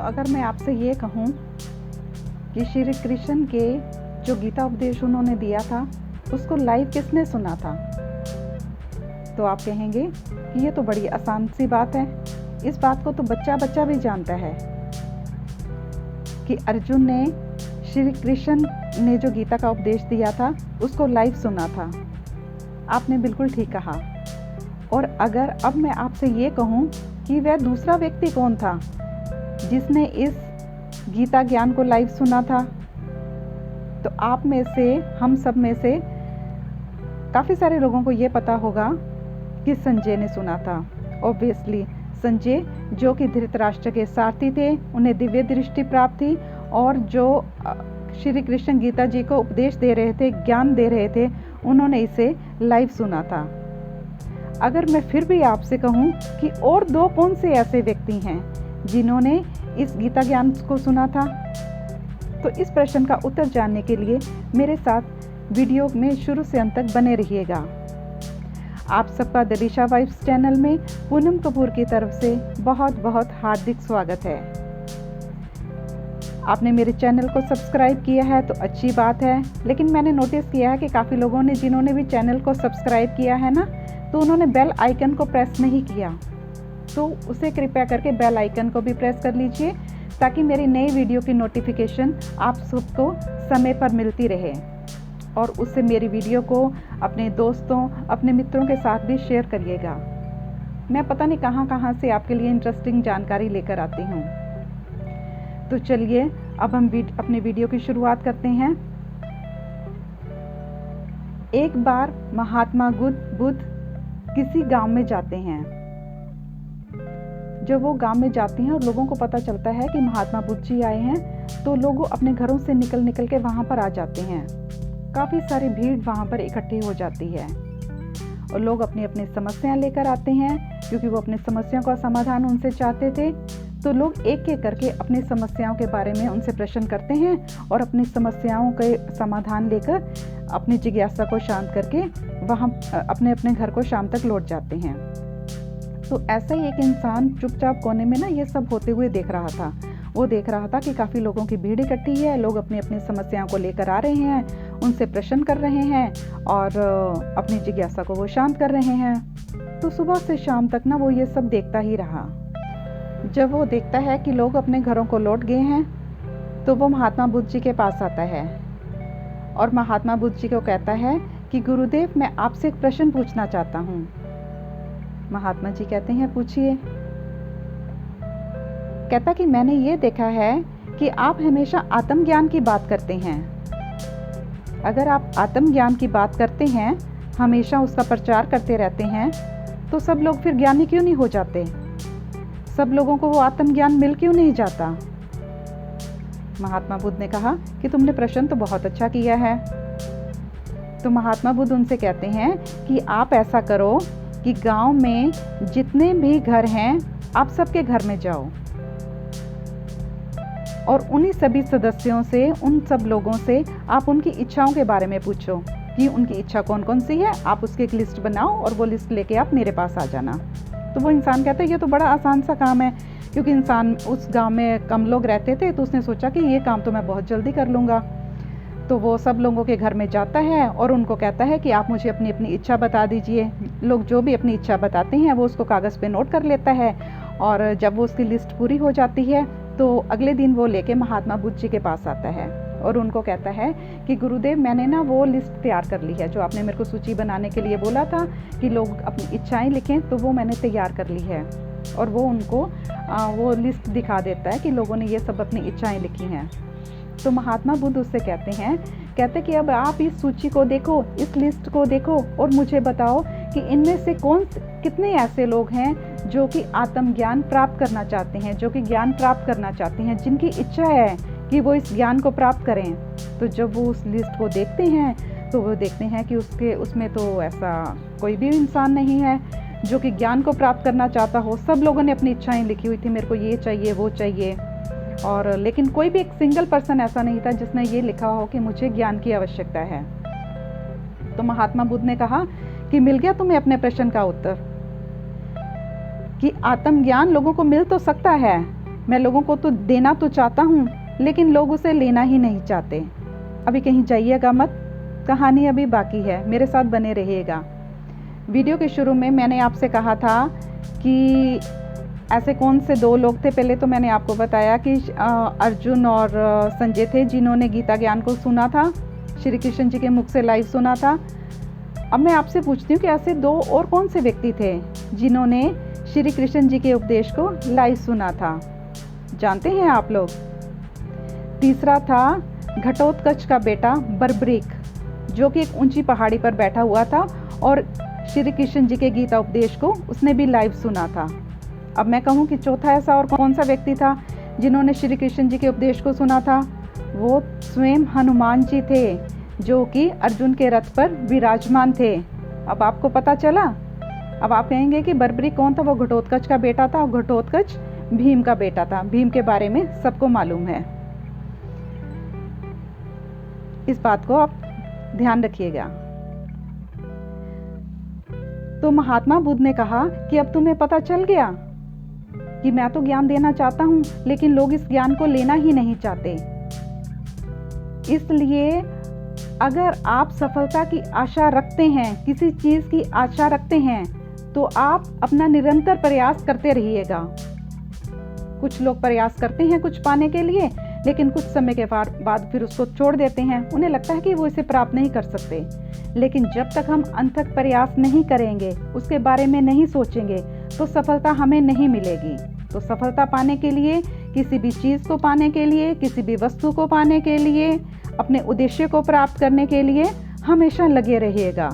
अगर मैं आपसे ये कहूँ कि श्री कृष्ण के जो गीता उपदेश उन्होंने दिया था उसको लाइव किसने सुना था, तो आप कहेंगे कि ये तो बड़ी आसान सी बात है, इस बात को तो बच्चा बच्चा भी जानता है कि अर्जुन ने श्री कृष्ण ने जो गीता का उपदेश दिया था उसको लाइव सुना था। आपने बिल्कुल ठीक कहा। और अगर अब मैं आपसे ये कहूँ कि वह दूसरा व्यक्ति कौन था जिसने इस गीता ज्ञान को लाइव सुना था, तो आप में से, हम सब में से काफ़ी सारे लोगों को ये पता होगा कि संजय ने सुना था। ऑब्वियसली संजय जो कि धृतराष्ट्र के सारथी थे, उन्हें दिव्य दृष्टि प्राप्त थी और जो श्री कृष्ण गीता जी को उपदेश दे रहे थे, ज्ञान दे रहे थे, उन्होंने इसे लाइव सुना था। अगर मैं फिर भी आपसे कहूँ कि और दो कौन से ऐसे व्यक्ति हैं जिन्होंने इस गीता ज्ञान को सुना था, तो इस प्रश्न का उत्तर जानने के लिए मेरे साथ वीडियो में शुरू से अंत तक बने रहिएगा। आप सबका दिलिशा वाइब्स चैनल में पूनम कपूर की तरफ से बहुत बहुत हार्दिक स्वागत है। आपने मेरे चैनल को सब्सक्राइब किया है तो अच्छी बात है, लेकिन मैंने नोटिस किया है कि काफ़ी लोगों ने, जिन्होंने भी चैनल को सब्सक्राइब किया है ना, तो उन्होंने बेल आइकन को प्रेस नहीं किया, तो उसे कृपया करके बेल आइकन को भी प्रेस कर लीजिए ताकि मेरी नई वीडियो की नोटिफिकेशन आप सबको समय पर मिलती रहे और उससे मेरी वीडियो को अपने दोस्तों, अपने मित्रों के साथ भी शेयर करिएगा। मैं पता नहीं कहाँ से आपके लिए इंटरेस्टिंग जानकारी लेकर आती हूँ। तो चलिए अब हम अपने वीडियो की शुरुआत करते हैं। एक बार महात्मा बुद्ध किसी गांव में जाते हैं। जब वो गांव में जाते हैं और लोगों को पता चलता है कि महात्मा बुद्ध जी आए हैं, तो लोग अपने घरों से निकल के वहां पर आ जाते हैं। काफ़ी सारी भीड़ वहां पर इकट्ठी हो जाती है और लोग अपनी अपनी समस्याएं लेकर आते हैं, क्योंकि वो अपनी समस्याओं का समाधान उनसे चाहते थे। तो लोग एक एक करके अपनी समस्याओं के बारे में उनसे प्रश्न करते हैं और अपनी समस्याओं के समाधान लेकर अपनी जिज्ञासा को शांत करके वहाँ अपने अपने घर को शाम तक लौट जाते हैं। तो ऐसा ही एक इंसान चुपचाप कोने में ना ये सब होते हुए देख रहा था। वो देख रहा था कि काफ़ी लोगों की भीड़ इकट्ठी है, लोग अपनी अपनी समस्याओं को लेकर आ रहे हैं, उनसे प्रश्न कर रहे हैं और अपनी जिज्ञासा को वो शांत कर रहे हैं। तो सुबह से शाम तक ना वो ये सब देखता ही रहा। जब वो देखता है कि लोग अपने घरों को लौट गए हैं, तो वो महात्मा बुद्ध जी के पास आता है और महात्मा बुद्ध जी को कहता है कि गुरुदेव, मैं आपसे एक प्रश्न पूछना चाहता हूँ। महात्मा जी कहते हैं, पूछिए। कहता कि मैंने ये देखा है कि आप हमेशा आत्मज्ञान की बात करते हैं। अगर आप आत्मज्ञान की बात करते हैं, हमेशा उसका प्रचार करते रहते हैं, तो सब लोग फिर ज्ञानी क्यों नहीं हो जाते? सब लोगों को वो आत्मज्ञान मिल क्यों नहीं जाता? महात्मा बुद्ध ने कहा कि तुमने प्रश्न तो बहुत अच्छा किया है। तो महात्मा बुद्ध उनसे कहते हैं कि आप ऐसा करो कि गांव में जितने भी घर हैं, आप सबके घर में जाओ और उन्हीं सभी सदस्यों से, उन सब लोगों से आप उनकी इच्छाओं के बारे में पूछो कि उनकी इच्छा कौन कौन सी है। आप उसकी एक लिस्ट बनाओ और वो लिस्ट लेके आप मेरे पास आ जाना। तो वो इंसान कहता है ये तो बड़ा आसान सा काम है, क्योंकि इंसान उस गांव में कम लोग रहते थे, तो उसने सोचा कि ये काम तो मैं बहुत जल्दी कर लूँगा। तो वो सब लोगों के घर में जाता है और उनको कहता है कि आप मुझे अपनी अपनी इच्छा बता दीजिए। लोग जो भी अपनी इच्छा बताते हैं वो उसको कागज़ पे नोट कर लेता है और जब वो उसकी लिस्ट पूरी हो जाती है तो अगले दिन वो लेके महात्मा बुद्ध जी के पास आता है और उनको कहता है कि गुरुदेव, मैंने ना वो लिस्ट तैयार कर ली है जो आपने मेरे को सूची बनाने के लिए बोला था कि लोग अपनी इच्छाएं लिखें, तो वो मैंने तैयार कर ली है। और वो उनको वो लिस्ट दिखा देता है कि लोगों ने ये सब अपनी इच्छाएं लिखी हैं। तो महात्मा बुद्ध उससे कहते कि अब आप इस सूची को देखो, इस लिस्ट को देखो और मुझे बताओ कि इनमें से कितने ऐसे लोग हैं जो कि आत्मज्ञान प्राप्त करना चाहते हैं, जो कि ज्ञान प्राप्त करना चाहते हैं, जिनकी इच्छा है कि वो इस ज्ञान को प्राप्त करें। तो जब वो उस लिस्ट को देखते हैं तो वो देखते हैं कि उसमें तो ऐसा कोई भी इंसान नहीं है जो कि ज्ञान को प्राप्त करना चाहता हो। सब लोगों ने अपनी इच्छाएं लिखी हुई थी, मेरे को ये चाहिए, वो चाहिए, और लेकिन कोई भी एक सिंगल पर्सन ऐसा नहीं था जिसने ये लिखा हो कि मुझे ज्ञान की आवश्यकता है। तो महात्मा बुद्ध ने कहा कि मिल गया तुम्हें अपने प्रश्न का उत्तर कि आत्मज्ञान लोगों को मिल तो सकता है, मैं लोगों को तो देना तो चाहता हूँ, लेकिन लोग उसे लेना ही नहीं चाहते। अभी कहीं जाइएगा मत, कहानी अभी बाकी है, मेरे साथ बने रहिएगा। वीडियो के शुरू में मैंने आपसे कहा था कि ऐसे कौन से दो लोग थे। पहले तो मैंने आपको बताया कि अर्जुन और संजय थे जिन्होंने गीता ज्ञान को सुना था, श्री कृष्ण जी के मुख से लाइव सुना था। अब मैं आपसे पूछती हूँ कि ऐसे दो और कौन से व्यक्ति थे जिन्होंने श्री कृष्ण जी के उपदेश को लाइव सुना था? जानते हैं आप लोग? तीसरा था घटोत्कच का बेटा बर्बरीक, जो कि एक ऊंची पहाड़ी पर बैठा हुआ था और श्री कृष्ण जी के गीता उपदेश को उसने भी लाइव सुना था। अब मैं कहूँ कि चौथा ऐसा और कौन सा व्यक्ति था जिन्होंने श्री कृष्ण जी के उपदेश को सुना था? वो स्वयं हनुमान जी थे, जो कि अर्जुन के रथ पर विराजमान थे। अब आपको पता चला? अब आप कहेंगे कि बर्बरीक कौन था? वो घटोत्कच का बेटा था, और घटोत्कच भीम का बेटा था। भीम के बारे में सबको मालूम है, इस बात को आप ध्यान रखिएगा। तो महात्मा बुद्ध ने कहा कि अब तुम्हें पता चल गया कि मैं तो ज्ञान देना चाहता हूं, लेकिन लोग इस ज्ञान को लेना ही नहीं चाहते। इसलिए अगर आप सफलता की आशा रखते हैं, किसी चीज की आशा रखते हैं, तो आप अपना निरंतर प्रयास करते रहिएगा। कुछ लोग प्रयास करते हैं कुछ पाने के लिए, लेकिन कुछ समय के बाद फिर उसको छोड़ देते हैं। उन्हें लगता है कि वो इसे प्राप्त नहीं कर सकते। लेकिन जब तक हम अथक प्रयास नहीं करेंगे, उसके बारे में नहीं सोचेंगे, तो सफलता हमें नहीं मिलेगी। तो सफलता पाने के लिए, किसी भी चीज़ को पाने के लिए, किसी भी वस्तु को पाने के लिए, अपने उद्देश्य को प्राप्त करने के लिए हमेशा लगे रहिएगा।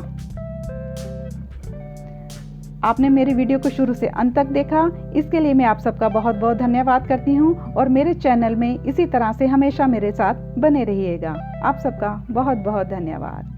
आपने मेरी वीडियो को शुरू से अंत तक देखा, इसके लिए मैं आप सबका बहुत बहुत धन्यवाद करती हूँ। और मेरे चैनल में इसी तरह से हमेशा मेरे साथ बने रहिएगा। आप सबका बहुत बहुत धन्यवाद।